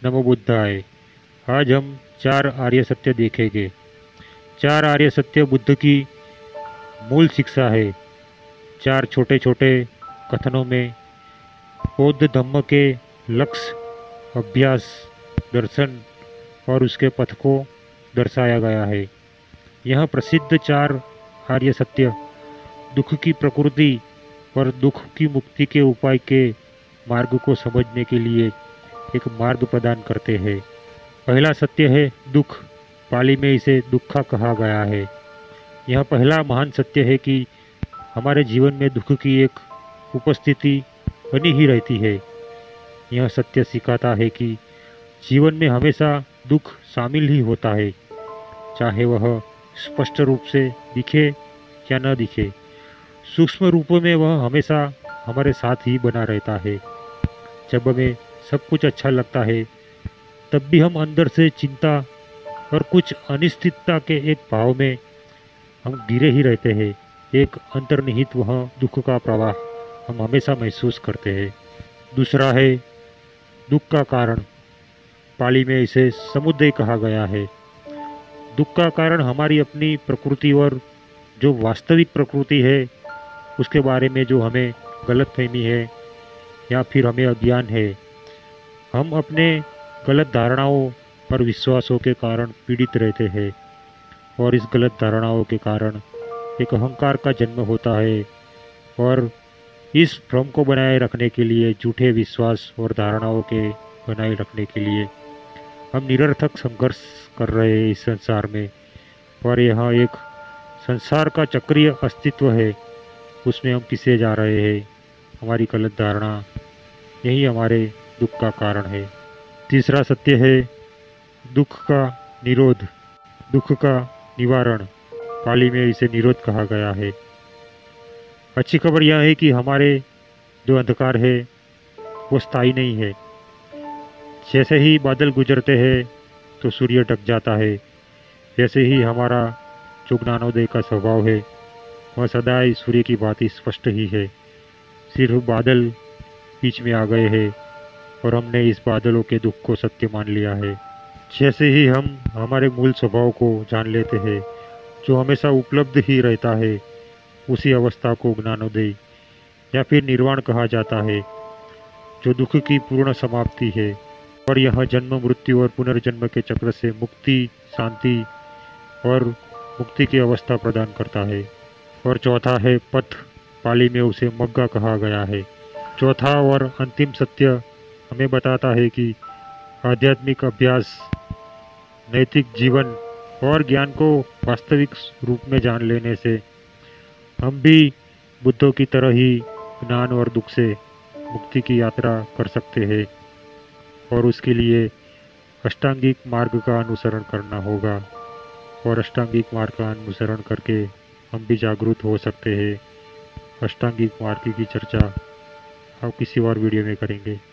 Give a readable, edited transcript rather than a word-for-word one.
नमो बुद्धाय। आज हम चार आर्य सत्य देखेंगे। चार आर्य सत्य बुद्ध की मूल शिक्षा है। चार छोटे छोटे कथनों में बौद्ध धम्म के लक्ष्य, अभ्यास, दर्शन और उसके पथ को दर्शाया गया है। यह प्रसिद्ध चार आर्य सत्य दुख की प्रकृति और दुख की मुक्ति के उपाय के मार्ग को समझने के लिए एक मार्ग प्रदान करते हैं। पहला सत्य है दुख। पाली में इसे दुखा कहा गया है। यह पहला महान सत्य है कि हमारे जीवन में दुख की एक उपस्थिति बनी ही रहती है। यह सत्य सिखाता है कि जीवन में हमेशा दुख शामिल ही होता है, चाहे वह स्पष्ट रूप से दिखे या न दिखे। सूक्ष्म रूप में वह हमेशा हमारे साथ ही बना रहता है। जब हमें सब कुछ अच्छा लगता है तब भी हम अंदर से चिंता और कुछ अनिश्चितता के एक भाव में हम घिरे ही रहते हैं। एक अंतर्निहित वह दुख का प्रवाह हम हमेशा महसूस करते हैं। दूसरा है दुख का कारण। पाली में इसे समुदय कहा गया है। दुख का कारण हमारी अपनी प्रकृति और जो वास्तविक प्रकृति है उसके बारे में जो हमें गलतफहमी है या फिर हमें अज्ञान है। हम अपने गलत धारणाओं और विश्वासों के कारण पीड़ित रहते हैं और इस गलत धारणाओं के कारण एक अहंकार का जन्म होता है और इस भ्रम को बनाए रखने के लिए, झूठे विश्वास और धारणाओं के बनाए रखने के लिए हम निरर्थक संघर्ष कर रहे हैं इस संसार में। और यह एक संसार का चक्रीय अस्तित्व है, उसमें हम पिसे जा रहे हैं। हमारी गलत धारणा यही हमारे दुख का कारण है। तीसरा सत्य है दुख का निरोध, दुख का निवारण। पाली में इसे निरोध कहा गया है। अच्छी खबर यह है कि हमारे जो अंधकार है वो स्थायी नहीं है। जैसे ही बादल गुजरते हैं तो सूर्य ढक जाता है, वैसे ही हमारा जो ज्ञानोदय का स्वभाव है वह सदा सूर्य की बात स्पष्ट ही है। सिर्फ बादल बीच में आ गए हैं और हमने इस बादलों के दुख को सत्य मान लिया है। जैसे ही हम हमारे मूल स्वभाव को जान लेते हैं जो हमेशा उपलब्ध ही रहता है, उसी अवस्था को ज्ञानोदय या फिर निर्वाण कहा जाता है, जो दुख की पूर्ण समाप्ति है। और यह जन्म, मृत्यु और पुनर्जन्म के चक्र से मुक्ति, शांति और मुक्ति की अवस्था प्रदान करता है। और चौथा है पथ। पाली में उसे मग्गा कहा गया है। चौथा और अंतिम सत्य हमें बताता है कि आध्यात्मिक अभ्यास, नैतिक जीवन और ज्ञान को वास्तविक रूप में जान लेने से हम भी बुद्धों की तरह ही ज्ञान और दुख से मुक्ति की यात्रा कर सकते हैं। और उसके लिए अष्टांगिक मार्ग का अनुसरण करना होगा। और अष्टांगिक मार्ग का अनुसरण करके हम भी जागरूक हो सकते हैं। अष्टांगिक मार्ग की चर्चा हम किसी और वीडियो में करेंगे।